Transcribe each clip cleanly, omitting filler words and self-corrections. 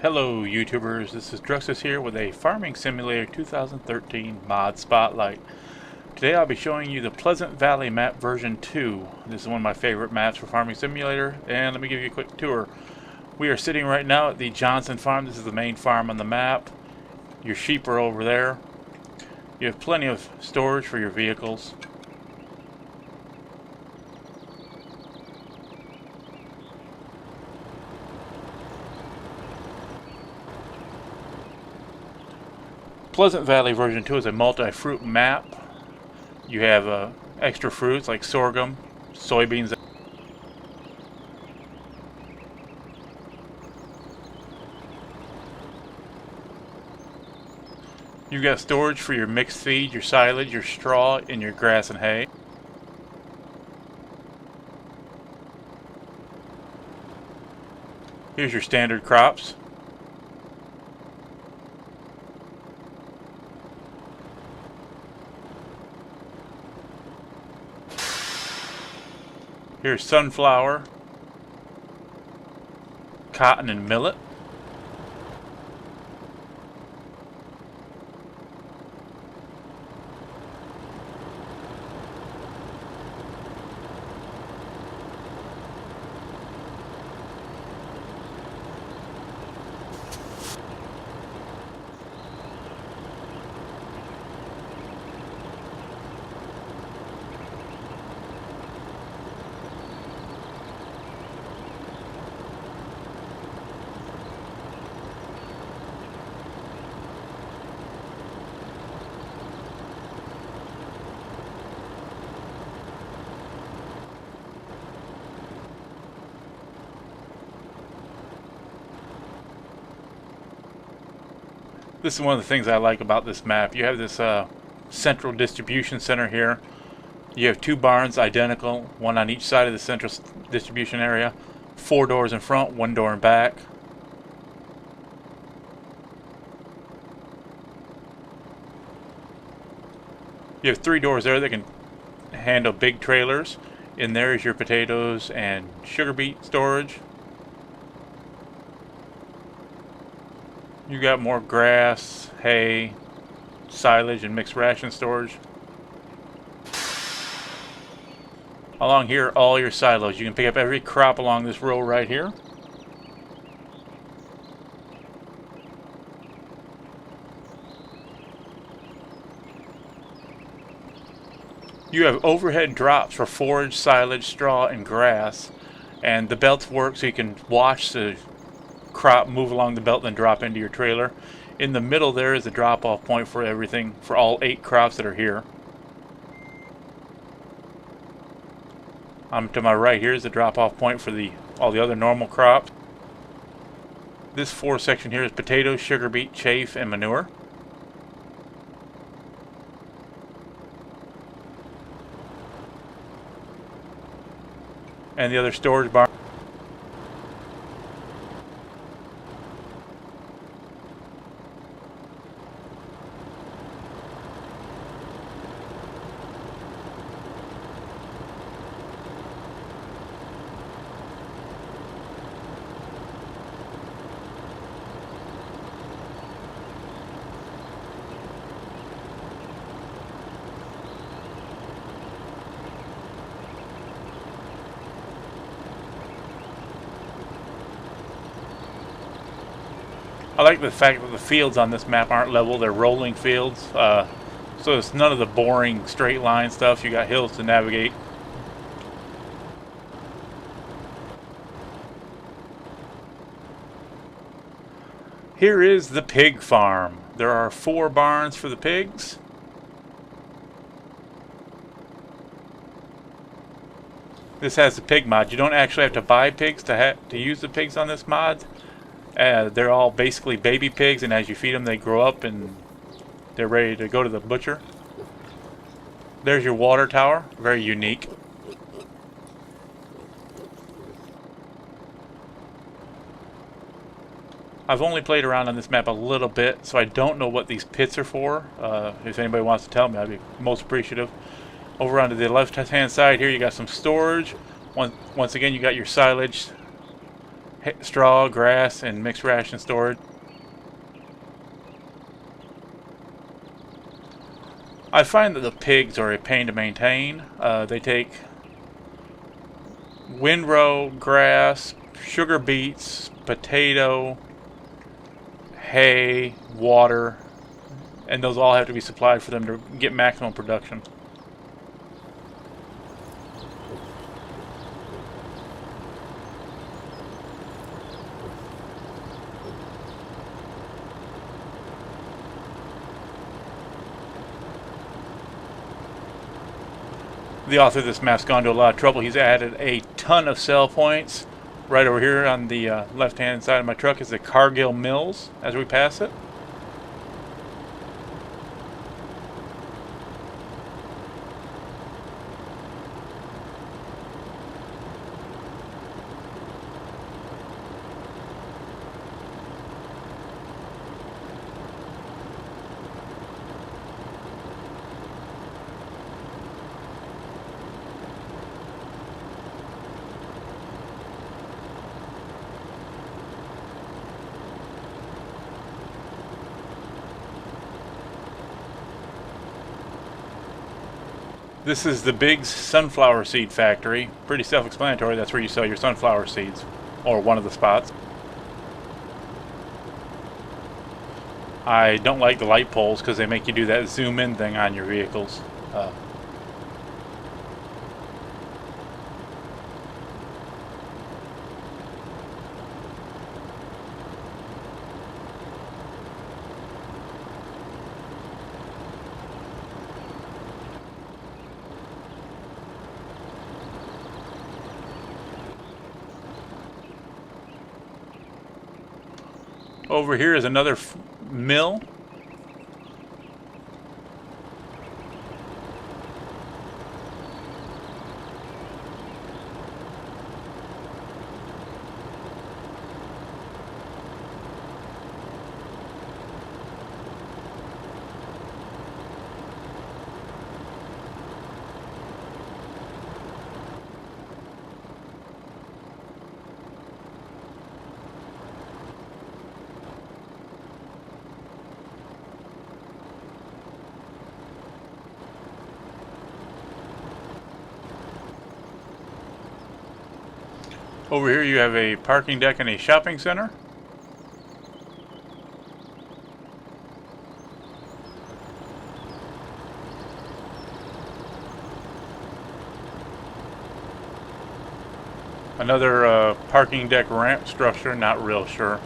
Hello YouTubers, this is Druxus here with a Farming Simulator 2013 mod spotlight. Today I'll be showing you the Pleasant Valley map version 2. This is one of my favorite maps for Farming Simulator, and let me give you a quick tour. We are sitting right now at the Johnson farm. This is the main farm on the map. Your sheep are over there. You have plenty of storage for your vehicles. Pleasant Valley version 2 is a multi-fruit map. You have extra fruits like sorghum, soybeans. You've got storage for your mixed feed, your silage, your straw, and your grass and hay. Here's your standard crops. Here's sunflower, cotton, and millet. This is one of the things I like about this map. You have this central distribution center here. You have two barns identical, one on each side of the central distribution area. 4 doors in front, 1 door in back. You have 3 doors there that can handle big trailers. In there is your potatoes and sugar beet storage. You got more grass, hay, silage, and mixed ration storage. Along here, all your silos. You can pick up every crop along this row right here. You have overhead drops for forage, silage, straw, and grass. And the belts work so you can watch the crop move along the belt and then drop into your trailer. In the middle there is a drop-off point for everything, for all 8 crops that are here. To my right here is the drop-off point for all the other normal crops. This 4 section here is potatoes, sugar beet, chaff, and manure. And the other storage barn. I like the fact that the fields on this map aren't level, they're rolling fields. So it's none of the boring straight line stuff. You got hills to navigate. Here is the pig farm. There are 4 barns for the pigs. This has the pig mod. You don't actually have to buy pigs to use the pigs on this mod. They're all basically baby pigs, and as you feed them they grow up and they're ready to go to the butcher. There's your water tower, very unique. I've only played around on this map a little bit, so I don't know what these pits are for. If anybody wants to tell me, I'd be most appreciative. Over onto the left hand side here, you got some storage. Once again, you got your silage, straw, grass, and mixed ration storage. I find that the pigs are a pain to maintain. They take windrow, grass, sugar beets, potato, hay, water, and those all have to be supplied for them to get maximum production. The author of this map's gone to a lot of trouble. He's added a ton of sell points. Right over here on the left-hand side of my truck is the Cargill Mills as we pass it. This is the Biggs sunflower seed factory. Pretty self-explanatory. That's where you sell your sunflower seeds, or one of the spots. I don't like the light poles because they make you do that zoom in thing on your vehicles. Over here is another mill. Over here you have a parking deck and a shopping center. Another parking deck ramp structure, not real sure.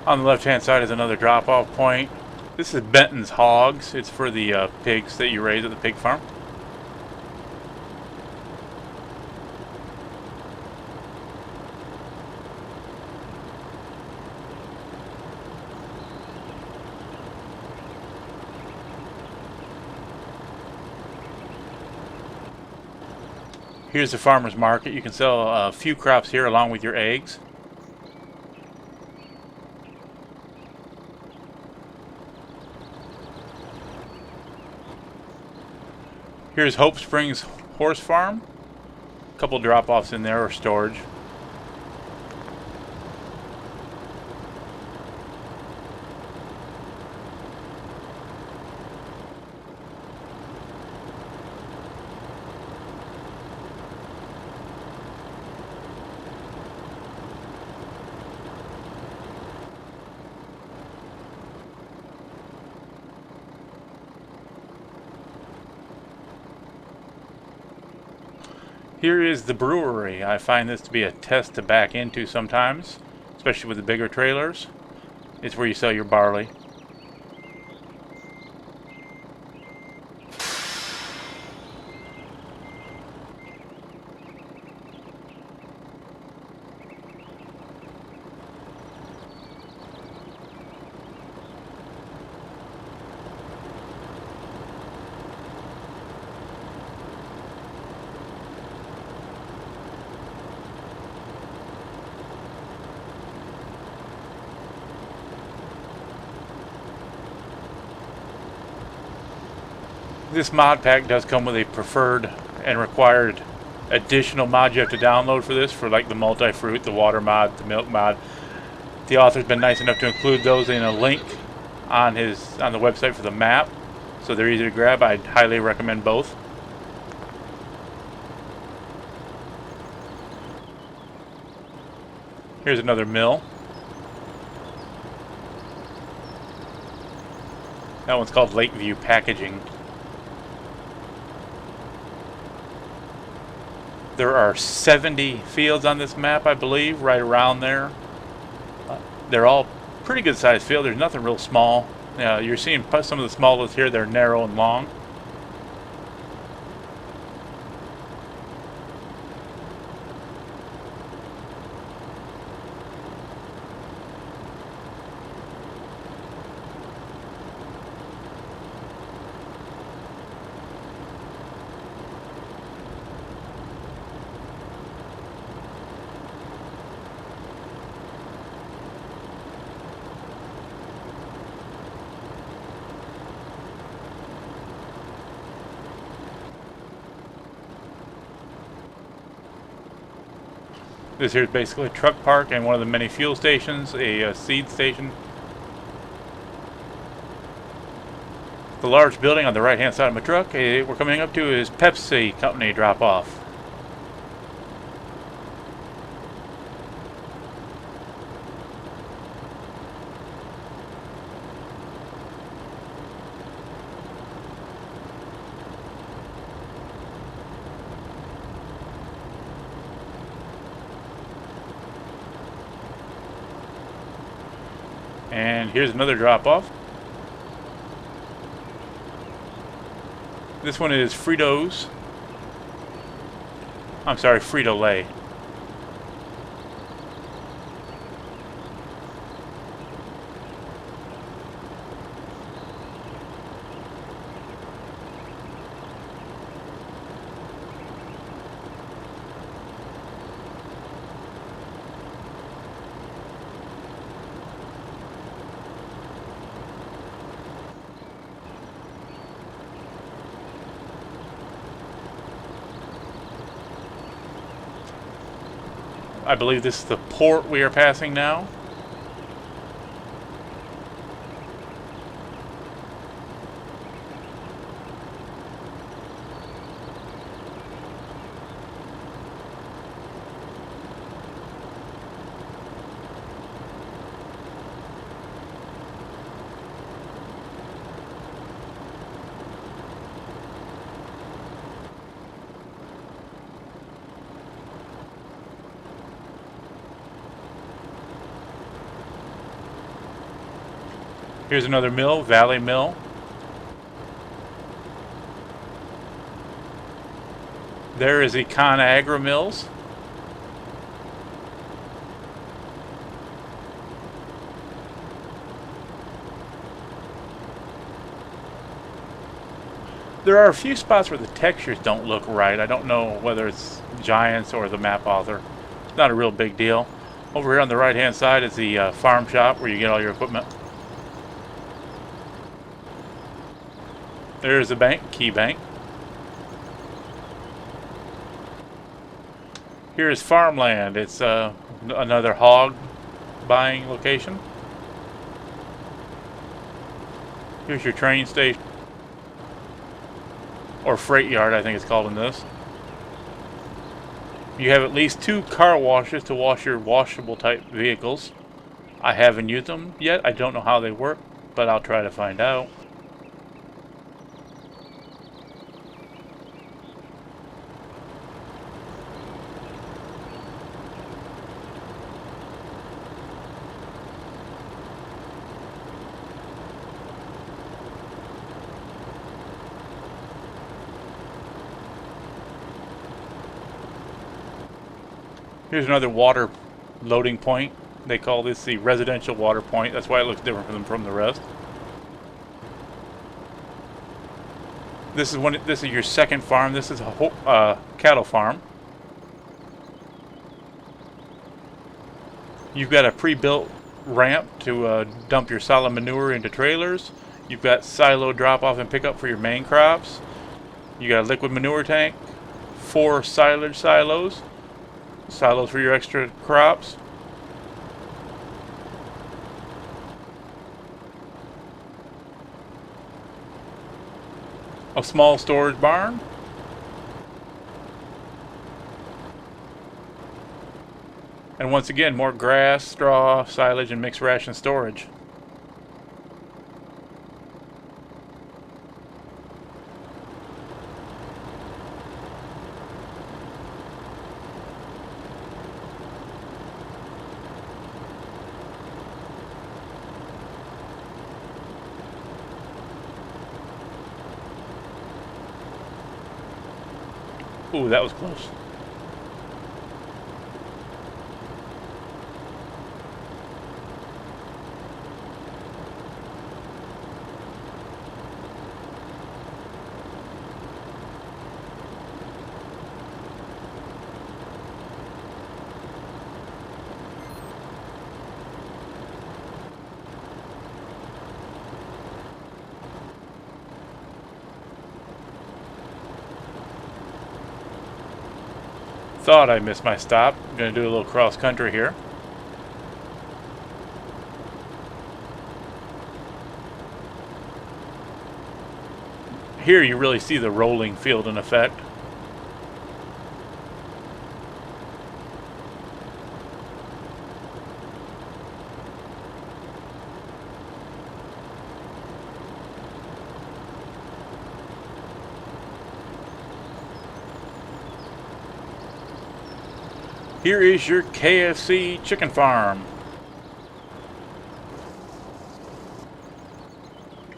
On the left hand side is another drop off point. This is Benton's Hogs. It's for the pigs that you raise at the pig farm. Here's the farmer's market. You can sell a few crops here along with your eggs. Here's Hope Springs Horse Farm. A couple drop-offs in there or storage. Here is the brewery. I find this to be a test to back into sometimes, especially with the bigger trailers. It's where you sell your barley. This mod pack does come with a preferred and required additional mods you have to download for this, for like the multi-fruit, the water mod, the milk mod. The author's been nice enough to include those in a link on the website for the map, so they're easy to grab. I'd highly recommend both. Here's another mill. That one's called Lakeview Packaging. There are 70 fields on this map, I believe, right around there. They're all pretty good sized fields. There's nothing real small. You're seeing some of the smallest here. They're narrow and long. This here is basically a truck park and one of the many fuel stations, a seed station. The large building on the right hand side of my truck we're coming up to is Pepsi Company drop-off. And here's another drop-off. This one is Fritos. I'm sorry, Frito-Lay. I believe this is the port we are passing now. Here's another mill, Valley Mill. There is Econ Mills. There are a few spots where the textures don't look right. I don't know whether it's Giants or the map author. It's not a real big deal. Over here on the right hand side is the farm shop where you get all your equipment. There's the bank, Key Bank. Here's farmland. It's another hog buying location. Here's your train station. Or freight yard, I think it's called in this. You have at least 2 car washes to wash your washable type vehicles. I haven't used them yet. I don't know how they work, but I'll try to find out. Here's another water loading point. They call this the residential water point. That's why it looks different from the rest. This is your second farm. This is a cattle farm. You've got a pre-built ramp to dump your solid manure into trailers. You've got silo drop-off and pickup for your main crops. You got a liquid manure tank, 4 silage silos for your extra crops. A small storage barn. And once again, more grass, straw, silage, and mixed ration storage. Ooh, that was close. Thought I missed my stop. I'm going to do a little cross country here. Here you really see the rolling field in effect. Here is your KFC chicken farm.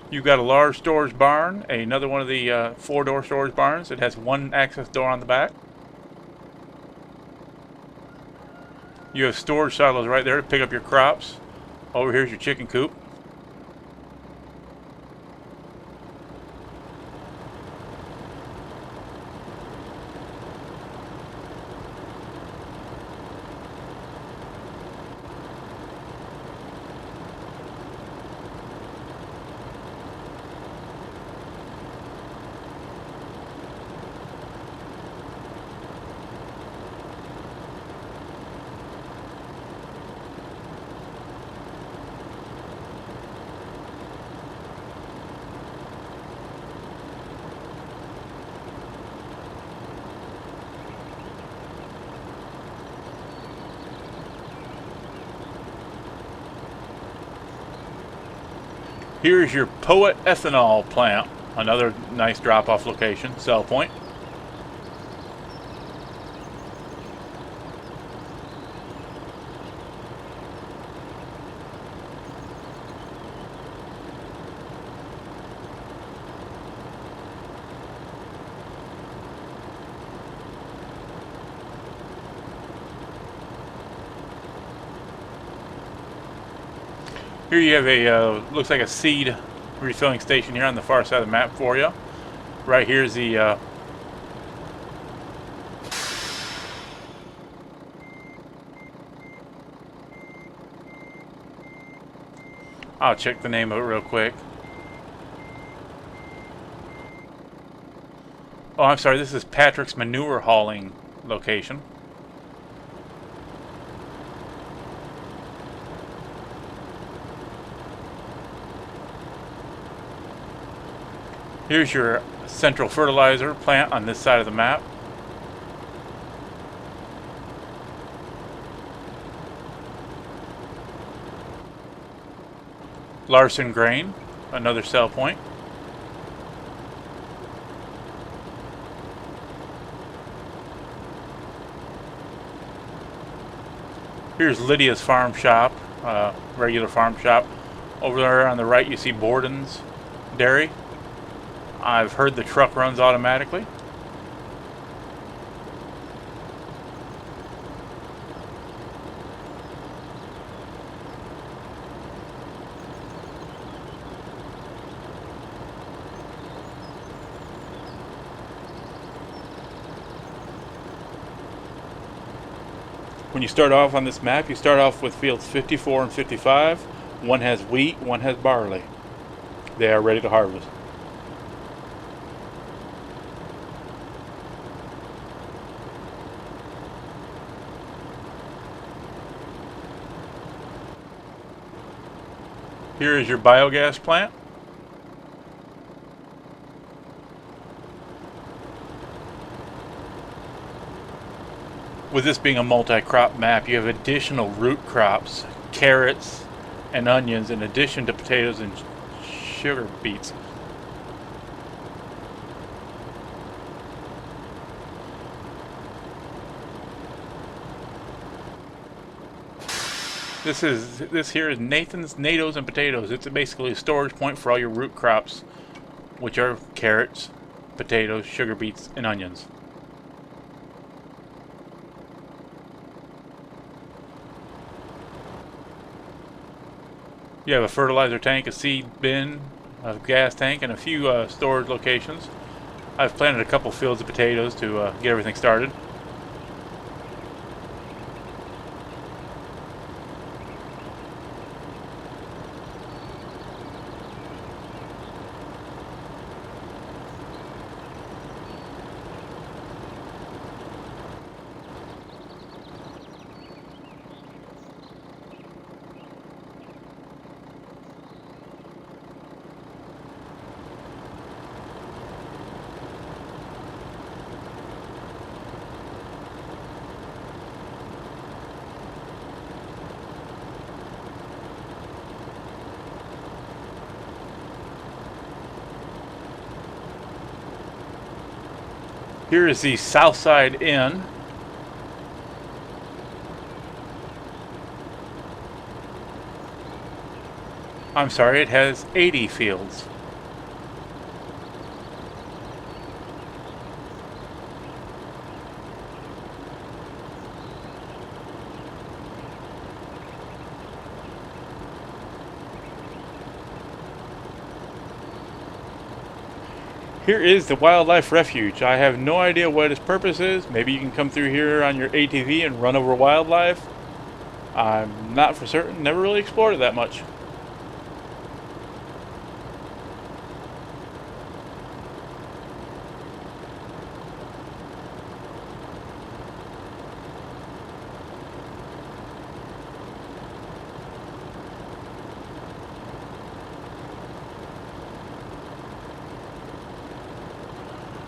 You've got a large storage barn, another one of the 4-door storage barns. It has one access door on the back. You have storage silos right there to pick up your crops. Over here's your chicken coop. Here's your Poet ethanol plant, another nice drop-off location, sell point. Here you have a, looks like a seed refilling station here on the far side of the map for you. Right here's the, I'll check the name of it real quick. Oh, I'm sorry, this is Patrick's manure hauling location. Here's your central fertilizer plant on this side of the map. Larson Grain, another sell point. Here's Lydia's farm shop, regular farm shop. Over there on the right you see Borden's Dairy. I've heard the truck runs automatically. When you start off on this map, you start off with fields 54 and 55. One has wheat, one has barley. They are ready to harvest. Here is your biogas plant. With this being a multi-crop map, you have additional root crops, carrots and onions, in addition to potatoes and sugar beets. This here is Nathan's Natos and Potatoes. It's basically a storage point for all your root crops, which are carrots, potatoes, sugar beets, and onions. You have a fertilizer tank, a seed bin, a gas tank, and a few storage locations. I've planted a couple fields of potatoes to get everything started. Here is the South Side Inn. I'm sorry, it has 80 fields. Here is the Wildlife Refuge. I have no idea what its purpose is. Maybe you can come through here on your ATV and run over wildlife. I'm not for certain. Never really explored it that much.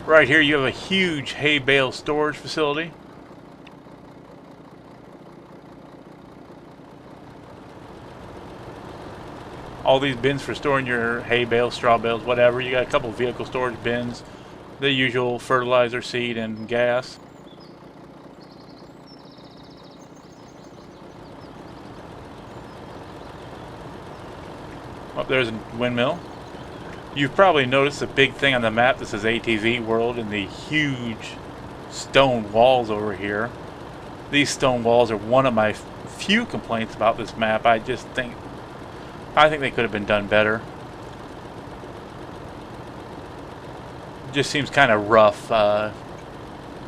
Right here you have a huge hay bale storage facility. All these bins for storing your hay bales, straw bales, whatever. You got a couple vehicle storage bins, the usual fertilizer, seed, and gas. Up there's a windmill. You've probably noticed a big thing on the map that says ATV World and the huge stone walls over here. These stone walls are one of my few complaints about this map. I think they could have been done better. It just seems kind of rough.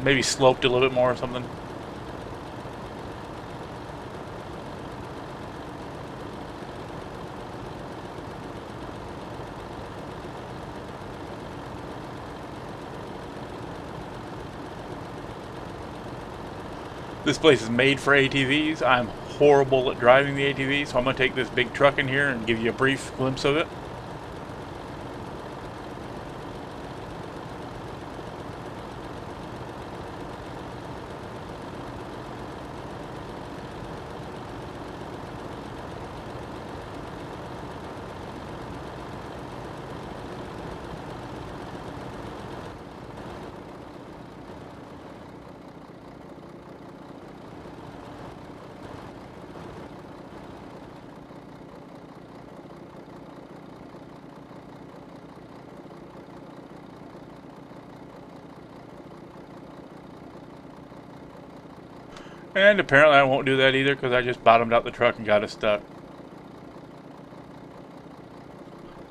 Maybe sloped a little bit more or something. This place is made for ATVs. I'm horrible at driving the ATV, so I'm going to take this big truck in here and give you a brief glimpse of it. And apparently I won't do that either because I just bottomed out the truck and got it stuck.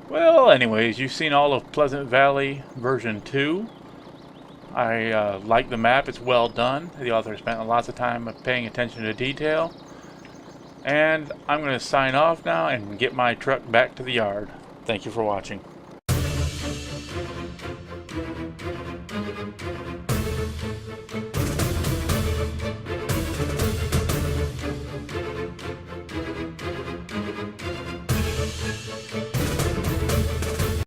Well, anyways, you've seen all of Pleasant Valley version 2. I like the map. It's well done. The author spent lots of time paying attention to detail. And I'm going to sign off now and get my truck back to the yard. Thank you for watching.